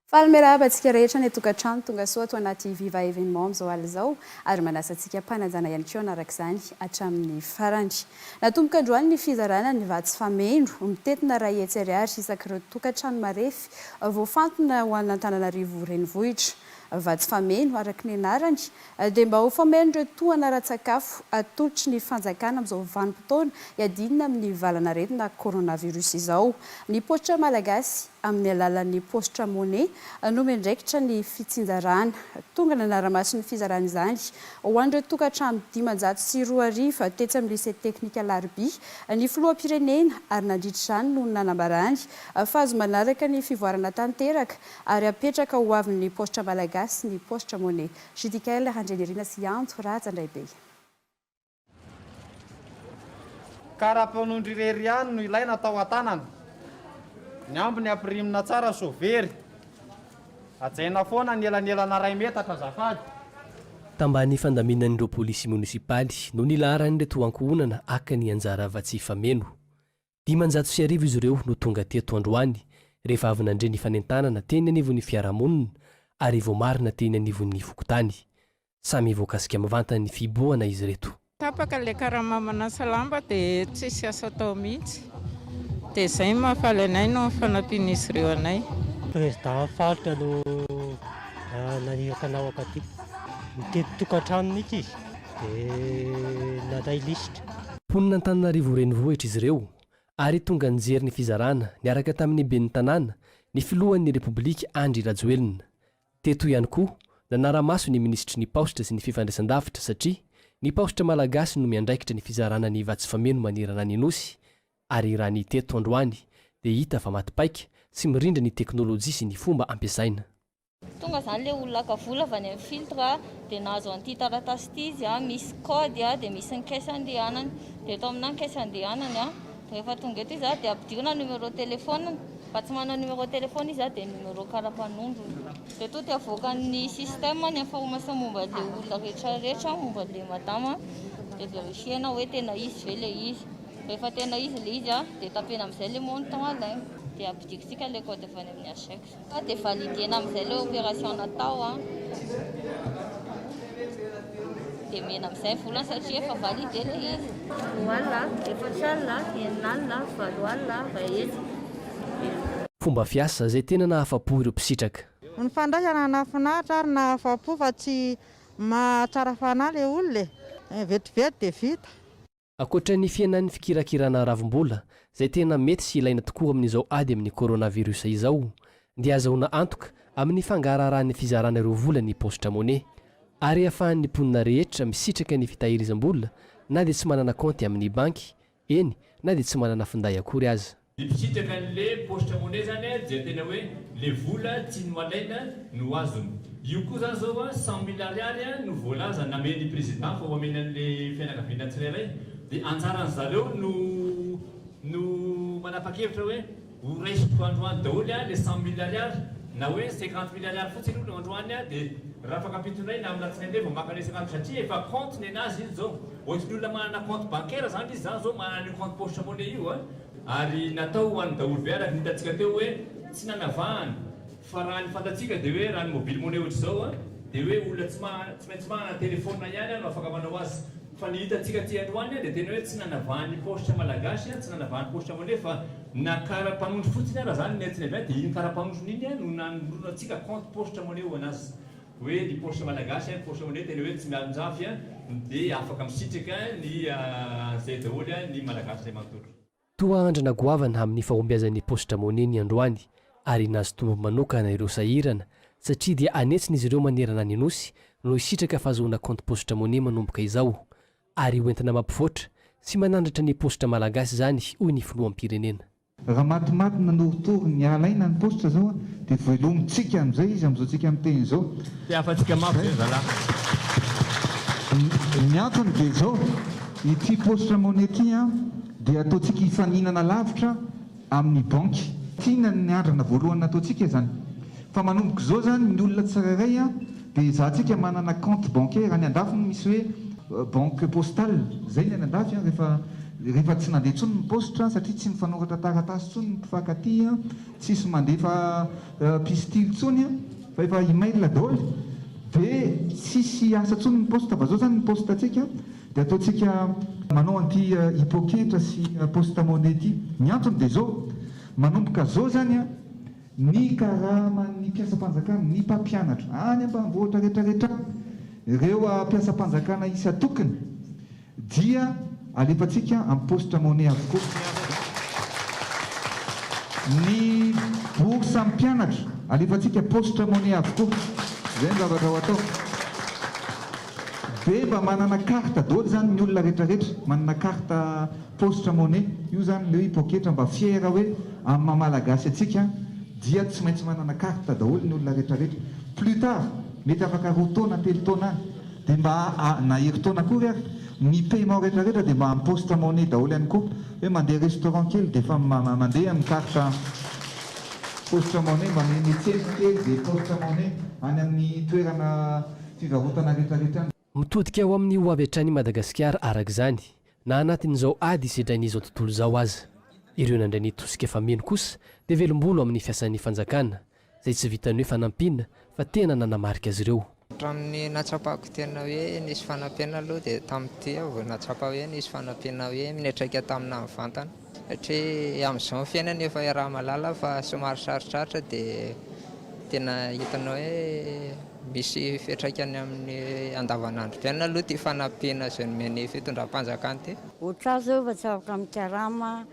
Falmerabantsika rehetra ny tokantrano tonga soa ato anaty Viva événement amin'izao alina izao ary manasa antsika mpanajana ihany koa araka izany hatramin'ny farany. Natomboka androany ny fizarana ny vatsy fameno mitetina ray hetsy ariary isak'ireo tokantrano marefy voafantona ho an'Antananarivo renivohitra. Vatsy fameno araka ny anarany dia mba ho fameno ireo tohana ara-tsakafo atolotry ny fanjakana amin'izao vanim-potoana hiadinina amin'ny valanaretina coronavirus izao. Ny Paositra Malagasy amin'ny alalan'ny Paositra Monnaie no miandraikitra ny fitsinjarana. Tonga ny anaramaso ny fizarana izany ho an'ireo tokantrano 502 tetsy amin'ny lycée teknika Larby ny filoham-pirenena ary nandritra izany no nanambarany fa azo manaraka ny fivoarana tanteraka ary apetraka ho avin'ny Paositra Malagasy ny Paositra Monnaie. Judikael Handrenirina sy Anto Ratsandraibe. Karapanondry reriany no ilaina atao an-tanana. Ny ambony ampirimina tsara sovery. Ajaina foana ny elanelana 2 metatra azafady. Tambany fandaminan'ireo polisy munisipaly no nilaharan'ireo toankohonana aka ny anjara vatsy fameno. 500 izy ireo no tonga teto androany rehefa avy nandre ny fanentanana teny anivon'ny fiarahamonina ary voamarina teny anivon'ny fokotany. Samy voakasika mivantana ny fiboana izy reto. Tapaka le karamamana salamba dia tsisy asa tao mihitsy. Dia izay mahafaly anay no fanampian'izy ireo anay. Président faritra no naniraka anao akaty. Mitety tokantrano mihitsy izy dia nadray lisitra. Mponina Antananarivo renivohitra izy ireo ary tonga nijery ny fizarana niaraka tamin'ny ben'ny tanàna ny filohan'ny Repoblika Andry Rajoelina. Teto ihany koa nanaramaso ny ministry ny Paositra sy ny fifandraisan-davitra satria ny Paositra Malagasy no miandraikitra ny fizarana ny vatsy fameno manerana ny nosy ary raha ny teto androany dia hita fa matipaika sy mirindra ny teknôlôjia sy ny fomba ampiasaina. Tonga zany le olona kavola avy any amin'ny filtre dia nahazo an'ity taratasy ity izy misy code dia misy ny caisse andehanany dia eto amina ny caisse andehanany rehefa tonga eto izy dia ampidirina numéro téléphone fa tsy manana numéro téléphone izy dia numéro karapanondro dia to dia avoakan'ny système ny information momba le olona rehetrarehetra momba le madama dia vérifiena hoe tena izy ve le izy rehefa tena izy le izy dia tapena amin'izay le montant alaina dia ampidiritsika le code avy any amin'ny achèque dia validena amin'izay le opération natao dia mena amin'izay volana satria efa validé le izy. Voilà, efatra alina, enina alina, valo alina, vahetsy. Fomba fiasa izay tena nahafapo ireo mpisitraka. Ny fandraisana nahafinaritra ary nahafapo fa tsy mahatsara fanahy le olona vetivety dia vita. Ankoatra ny fiainan'ny fikirakirana ravim-bola izay tena mety sy ilaina tokoa amin'izao ady amin'ny coronavirus izao dia azahoana antoka amin'ny fangaraharahan'ny fizarana ireo vola ny Paositra Monnaie ary ahafahan'ny mponina rehetra misitraka ny fitahirizam-bola na dia tsy manana kaonty amin'ny banky eny na dia tsy manana finday akory aza. Ny misitraka an'le Paositra Monnaie zany dia tena hoe le vola tsy no alaina no azony. Io koa zany zao 100 000 ariary no voalaza namen'ny président fa homena an'le fianakaviana tsirairay dia anjaran'ny zareo no manapa-kevitra hoe ho raisiko androany daholo le 100 000 ariary na hoe 50 000 ariary fotsiny olo androany dia raha fankapitondray na amin'ny latsinainy vao maka le 50 satria efa compte ny anazy izy zao ohatry ny olona manana compte bancaire zany izy zany zao manana ny compte Paositra Monnaie io ary natao ho an'ny daholo be araka ny hitantsika teo hoe tsy nanavahany fa raha ny fantatsika dia hoe raha ny mobile monnaie ohatry zao dia hoe olona tsy maintsy manana telefona ihany no afaka manao azy fa ny hitantsika ty androany dia tena hoe tsy nanavahan'ny Paositra Malagasy tsy nanavahan'ny Paositra Monnaie fa na karapanondro fotsiny raha zany ny antsiny avy dia iny karapanondro iny no nanolona antsika compte Paositra Monnaie ho anazy hoe ny Paositra Malagasy Paositra Monnaie tena hoe tsy mianjafy dia afaka misitraka ny izay daholo ny malagasy izay manontolo. Toa andrana goavana amin'ny fahombiazan'ny Paositra Monnaie ny androany ary nahazo tombo manokana ireo sahirana satria dia anetsina izy ireo manerana ny nosy no hisitraka fahazoana compte Paositra Monnaie manomboka izao ary hoentina mampivoatra sy manandratra ny Paositra Malagasy zany hoy ny filoham-pirenena. Raha matimaty nanorotory ny alaina ny Paositra zao dia velomitsika amin'izay izy amin'izao tsika amin'ny teny izao. Dia afatsika mafy zala. Ny antony dia izao ity Paositra Monnaie ity dia ataontsika hifaninana lavitra amin'ny banky. Tiana ny andrana voalohany nataontsika zany. Fa manomboka izao zany ny olona tsirairay dia izahantsika manana compte bancaire any andafy misy hoe banque postale zay ny any andafy rehefa rehefa tsy nandeha ntsony ny postra satria tsy mifanoratra taratasy ntsony ny mpifankaty tsisy mandefa pistile ntsony fa efa email daholo dia tsisy asa ntsony ny posta fa zao zany ny posta atsika dia ataontsika manao anty hypoketra sy posta monnaie ity ny antony dia zao manomboka zao zany ny karaman'ny mpiasam-panjakana ny mpampianatra any ambanivohitra rehetrarehetra ireo mpiasam-panjakana isa tokony dia alefantsika amin'ny posta monnaie avokoa ny bourse amin'ny mpianatra alefantsika posta monnaie avokoa zay ny zavatra ho atao dia mba manana carte daholo zany ny olona rehetrarehetra manana carte posta monnaie io zany leo hipoketra mba fiera hoe amin'ny mamalagasy atsika dia tsy maintsy manana carte daholo ny olona rehetrarehetra plus tard mety afaka roa taona telo taona any dia mba na herintaona koa ary ny paiement rehetrarehetra dia mba amin'ny posta monnaie daholo ihany koa hoe mandeha restaurant kely dia efa mandeha amin'ny carte posta monnaie mba metseny kely dia posta monnaie any amin'ny toerana fivarotana rehetrarehetra any. Mitodika ao amin'ny ho avy hatrany Madagasikara arak'izany na anatin'izao ady isedrain'izao tontolo izao aza ireo nandray Tosika Fameno kosa dia velombolo amin'ny fiasan'ny fanjakana izay tsy vitany hoe fanampina fa tena nanamarika azy ireo. Hatramin'ny natsapako tena hoe nisy fanampiana aloha dia tamin'ity aho vao natsapa hoe nisy fanampiana hoe minetraika tamina ny vantana satria amin'izao fiainana efa raha malala fa somary sarotraritra dia tena hitanao hoe misy fiantraikany amin'ny andavanandrom-piainana aloha ty fanampiana izay nomeny fitondram-panjakana ty. Ohatra zao fa tsy afaka mikarama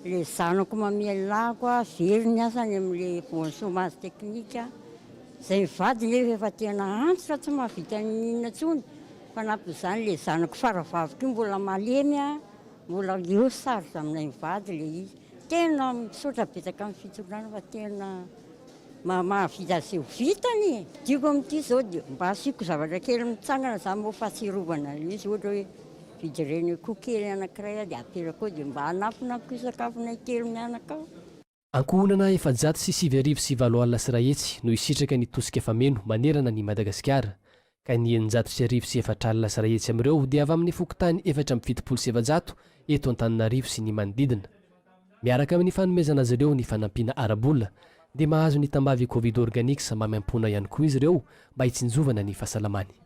le zanako mamelako very ny asany amin'le bonne chômage teknika izay mivady nefa efa tena antitra tsy mahavita ninona ntsony fa nampizany le zanako faravaviko mbola malemy mbola eo sarotra aminay mivady le izy tena misaotra betsaka amin'ny fitondràna fa tena mahavita izay ho vitany diako amin'ity zao dia mba asiako zavatra kely mitsangana za mbo fahatsiarovana izy ohatra hoe vidireny koa kely anankiray dia aperako dia mba hanampinampiko sakafonay kely mianaka ao. Ankohonana efajato sy 7,7 sy rahetsy no isitraka ny Tosika Fameno manerana ny Madagasikara ka ny 9,4 sy rahetsy amin'ireo dia avy amin'ny fokotany 4,7 eto Antananarivo sy ny manodidina. Miaraka amin'ny fanomezana azy ireo ny fanampiana arabola dia mahazo ny tambavy Covid organique sa mamiampona ihany koa izy ireo mba hitsinjovana ny fahasalamany.